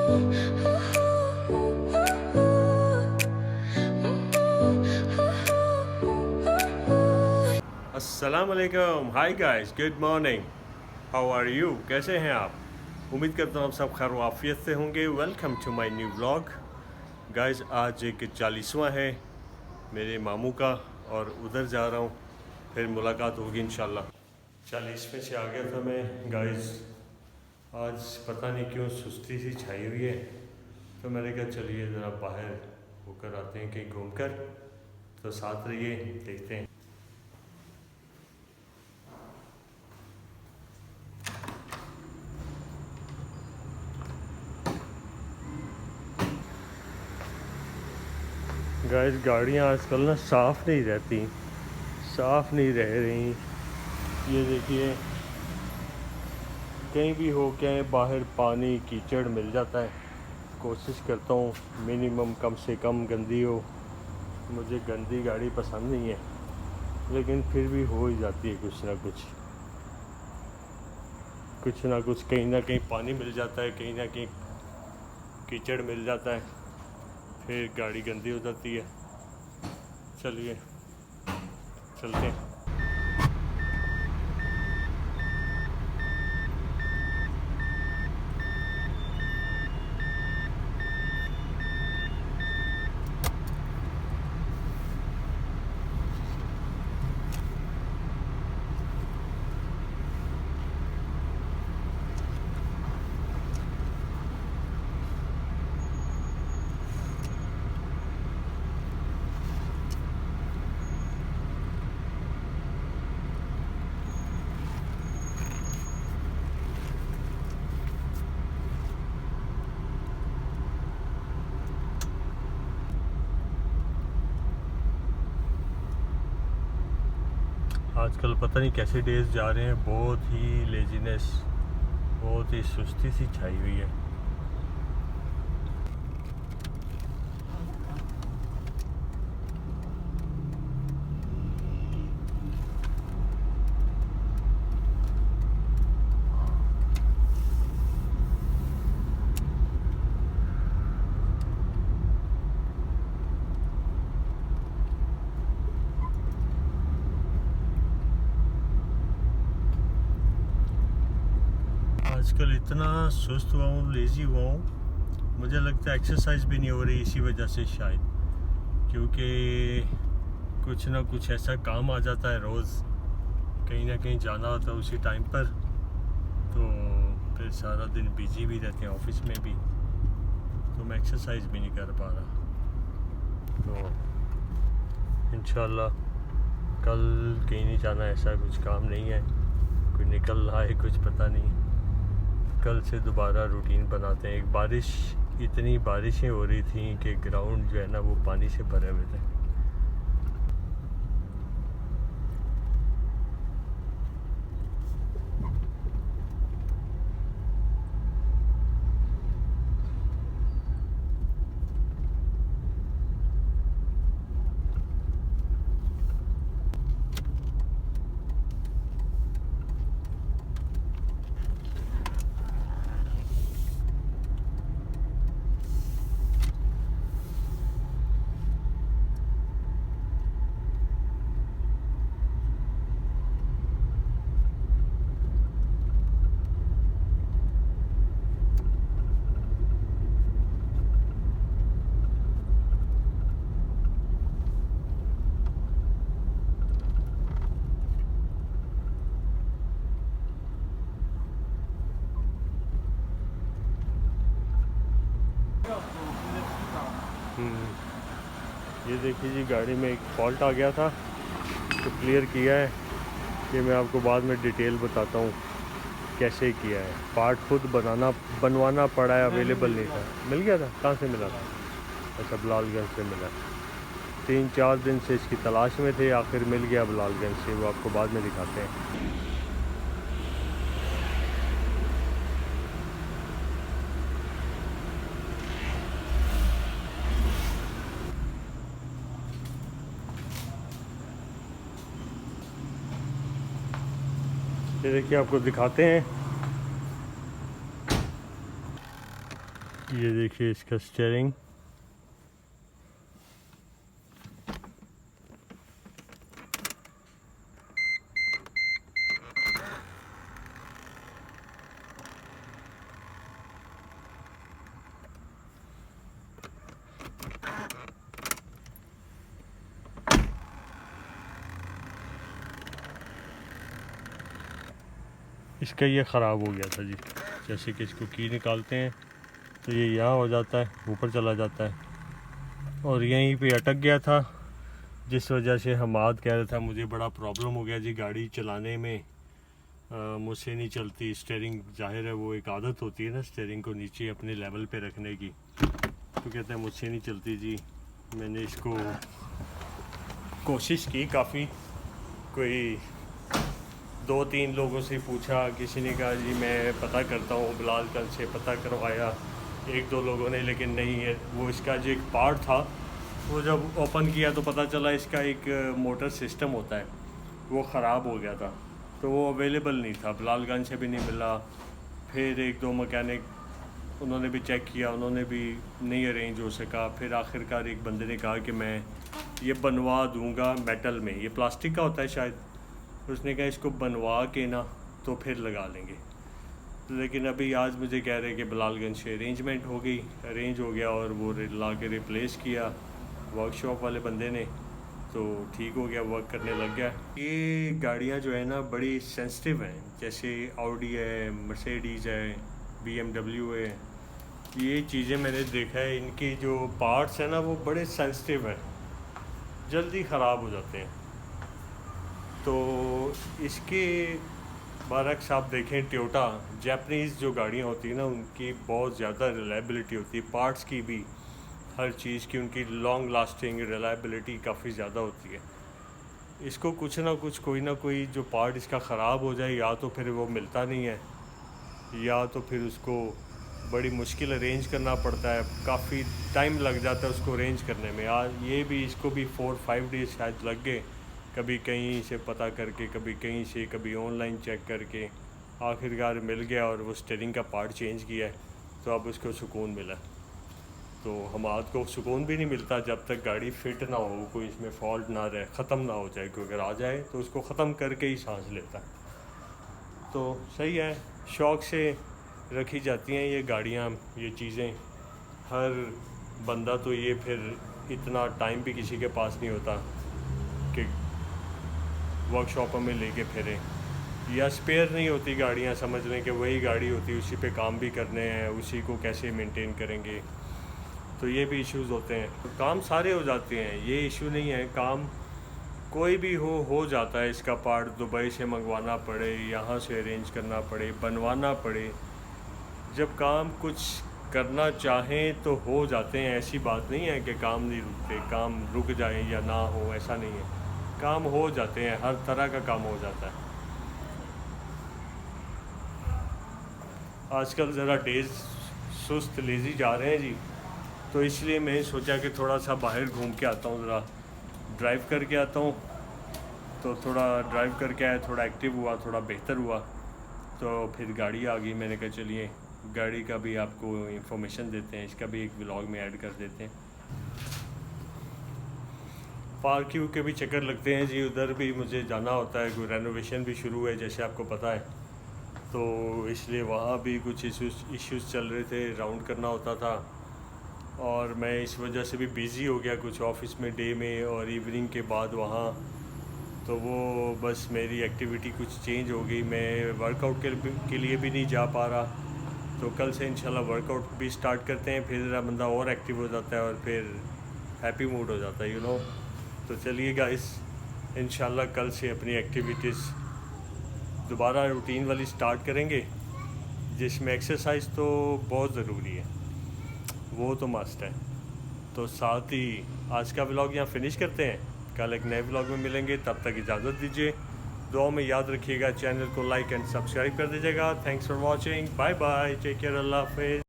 अस्सलाम वालेकुम, hi guys, good morning, how are you, कैसे हैं आप? उम्मीद करता हूँ आप सब खैर वाफियत से होंगे। Welcome to my new vlog. Guys आज एक 40वां है मेरे मामू का और उधर जा रहा हूँ, फिर मुलाकात होगी इंशाल्लाह। 40 में से आ गया था मैं गाइस। आज पता नहीं क्यों सुस्ती सी छाई हुई है, तो मैंने कहा चलिए ज़रा बाहर होकर आते हैं कहीं घूम कर। तो साथ रहिए, देखते हैं। गाइस गाड़ियाँ आजकल ना साफ़ नहीं रहती, साफ़ नहीं रह रही। ये देखिए, कहीं भी हो के बाहर पानी कीचड़ मिल जाता है। कोशिश करता हूँ मिनिमम कम से कम गंदी हो। मुझे गंदी गाड़ी पसंद नहीं है, लेकिन फिर भी हो ही जाती है कुछ ना कुछ, कहीं ना कहीं पानी मिल जाता है, कहीं ना कहीं कीचड़ मिल जाता है, फिर गाड़ी गंदी हो जाती है। चलिए चलते हैं। आजकल पता नहीं कैसे डेज जा रहे हैं, बहुत ही लेजीनेस, बहुत ही सुस्ती सी छाई हुई है। आजकल इतना सुस्त हुआ हूँ, लेज़ी हुआ हूँ, मुझे लगता है एक्सरसाइज भी नहीं हो रही इसी वजह से शायद, क्योंकि कुछ ना कुछ ऐसा काम आ जाता है रोज़, कहीं ना कहीं जाना होता है उसी टाइम पर, तो फिर सारा दिन बिजी भी रहते हैं ऑफिस में भी, तो मैं एक्सरसाइज भी नहीं कर पा रहा। तो इंशाल्लाह कल कहीं नहीं जाना, ऐसा कुछ काम नहीं है, कोई निकल रहा है कुछ पता नहीं। कल से दोबारा रूटीन बनाते हैं। इतनी बारिशें हो रही थी कि ग्राउंड जो है ना वो पानी से भरे हुए थे। ये देखिए जी, गाड़ी में एक फॉल्ट आ गया था, तो क्लियर किया है। कि मैं आपको बाद में डिटेल बताता हूँ कैसे किया है। पार्ट खुद बनवाना पड़ा है, अवेलेबल नहीं था। मिल गया था, कहाँ से मिला था? अच्छा, बिलालगंज से मिला। 3-4 दिन से इसकी तलाश में थे, आखिर मिल गया बिलालगंज से। वो आपको बाद में दिखाते हैं। ये देखिए, आपको दिखाते हैं। ये देखिए इसका स्टीयरिंग, इसका ये ख़राब हो गया था जी। जैसे कि इसको की निकालते हैं तो ये यहाँ हो जाता है, ऊपर चला जाता है और यहीं पे अटक गया था, जिस वजह से हमाद कह रहा था मुझे बड़ा प्रॉब्लम हो गया जी गाड़ी चलाने में, मुझसे नहीं चलती स्टीयरिंग। जाहिर है वो एक आदत होती है ना स्टीयरिंग को नीचे अपने लेवल पे रखने की, तो कहते हैं मुझसे नहीं चलती जी। मैंने इसको कोशिश की काफ़ी, कोई 2-3 लोगों से पूछा, किसी ने कहा जी मैं पता करता हूँ, बिलालगंज से पता करवाया 1-2 लोगों ने, लेकिन नहीं है वो। इसका जो एक पार्ट था वो जब ओपन किया तो पता चला इसका एक मोटर सिस्टम होता है वो ख़राब हो गया था, तो वो अवेलेबल नहीं था, बिलालगंज से भी नहीं मिला। फिर 1-2 मैकेनिक उन्होंने भी चेक किया, उन्होंने भी नहीं अरेंज हो सका। फिर आखिरकार एक बंदे ने कहा कि मैं ये बनवा दूंगा मेटल में, ये प्लास्टिक का होता है शायद, उसने कहा इसको बनवा के ना तो फिर लगा लेंगे। लेकिन अभी आज मुझे कह रहे कि बिलालगंज से अरेंजमेंट हो गई, अरेंज हो गया और वो ला के रिप्लेस किया वर्कशॉप वाले बंदे ने, तो ठीक हो गया, वर्क करने लग गया। ये गाड़ियाँ जो है ना बड़ी सेंसिटिव हैं, जैसे ऑडी है, मर्सिडीज़ है, BMW है, ये चीज़ें मैंने देखा है इनकी जो पार्ट्स हैं ना वो बड़े सेंसिटिव हैं, जल्दी ख़राब हो जाते हैं। तो इसके बरक्स आप देखें टोयोटा, जापानीज़ जो गाड़ियाँ होती हैं ना उनकी बहुत ज़्यादा रिलायबिलिटी होती है, पार्ट्स की भी, हर चीज़ की उनकी लॉन्ग लास्टिंग रिलायबिलिटी काफ़ी ज़्यादा होती है। इसको कुछ ना कुछ कोई ना कोई जो पार्ट इसका ख़राब हो जाए, या तो फिर वो मिलता नहीं है, या तो फिर उसको बड़ी मुश्किल अरेंज करना पड़ता है, काफ़ी टाइम लग जाता है उसको अरेंज करने में। आज ये भी इसको भी 4-5 डेज़ शायद लग गए, कभी कहीं से पता करके, कभी कहीं से, कभी ऑनलाइन चेक करके, आखिरकार मिल गया और वो स्टीयरिंग का पार्ट चेंज किया है, तो अब उसको सुकून मिला। तो हमाद को सुकून भी नहीं मिलता जब तक गाड़ी फिट ना हो, कोई इसमें फॉल्ट ना रहे, ख़त्म ना हो जाए, कोई अगर आ जाए तो उसको ख़त्म करके ही सांस लेता है। तो सही है, शौक़ से रखी जाती हैं ये गाड़ियाँ, ये चीज़ें। हर बंदा तो ये फिर इतना टाइम भी किसी के पास नहीं होता कि वर्कशॉपों में लेके फिरें, या स्पेयर नहीं होती गाड़ियाँ, समझ लें कि वही गाड़ी होती, उसी पे काम भी करने हैं, उसी को कैसे मेंटेन करेंगे, तो ये भी इश्यूज़ होते हैं। तो काम सारे हो जाते हैं, ये इशू नहीं है, काम कोई भी हो जाता है। इसका पार्ट दुबई से मंगवाना पड़े, यहाँ से अरेंज करना पड़े, बनवाना पड़े, जब काम कुछ करना चाहें तो हो जाते हैं। ऐसी बात नहीं है कि काम नहीं रुकते, काम रुक जाए या ना हो, ऐसा नहीं है, काम हो जाते हैं, हर तरह का काम हो जाता है। आजकल ज़रा डेज सुस्त लेज़ी जा रहे हैं जी, तो इसलिए मैं सोचा कि थोड़ा सा बाहर घूम के आता हूँ, ज़रा ड्राइव करके आता हूँ। तो थोड़ा ड्राइव करके आया, थोड़ा एक्टिव हुआ, थोड़ा बेहतर हुआ, तो फिर गाड़ी आ गई। मैंने कहा चलिए गाड़ी का भी आपको इंफॉर्मेशन देते हैं, इसका भी एक व्लॉग में ऐड कर देते हैं। पार्किंग के भी चक्कर लगते हैं जी, उधर भी मुझे जाना होता है, कोई रेनोवेशन भी शुरू है जैसे आपको पता है, तो इसलिए वहाँ भी कुछ इश्यूज़ चल रहे थे, राउंड करना होता था, और मैं इस वजह से भी बिज़ी हो गया कुछ ऑफिस में डे में और इवनिंग के बाद वहाँ, तो वो बस मेरी एक्टिविटी कुछ चेंज हो गई, मैं वर्कआउट के लिए भी नहीं जा पा रहा। तो कल से इंशाल्लाह वर्कआउट भी स्टार्ट करते हैं, फिर ज़रा बंदा और एक्टिव हो जाता है और फिर हैप्पी मूड हो जाता है, यू नो। तो चलिए गाइस, इंशाल्लाह कल से अपनी एक्टिविटीज़ दोबारा रूटीन वाली स्टार्ट करेंगे, जिसमें एक्सरसाइज तो बहुत ज़रूरी है, वो तो मस्ट है। तो साथ ही आज का व्लॉग यहाँ फिनिश करते हैं, कल एक नए व्लॉग में मिलेंगे, तब तक इजाज़त दीजिए। दुआ में याद रखिएगा, चैनल को लाइक एंड सब्सक्राइब कर दीजिएगा। Thanks for watching, bye bye, take care, अल्लाह हाफिज़।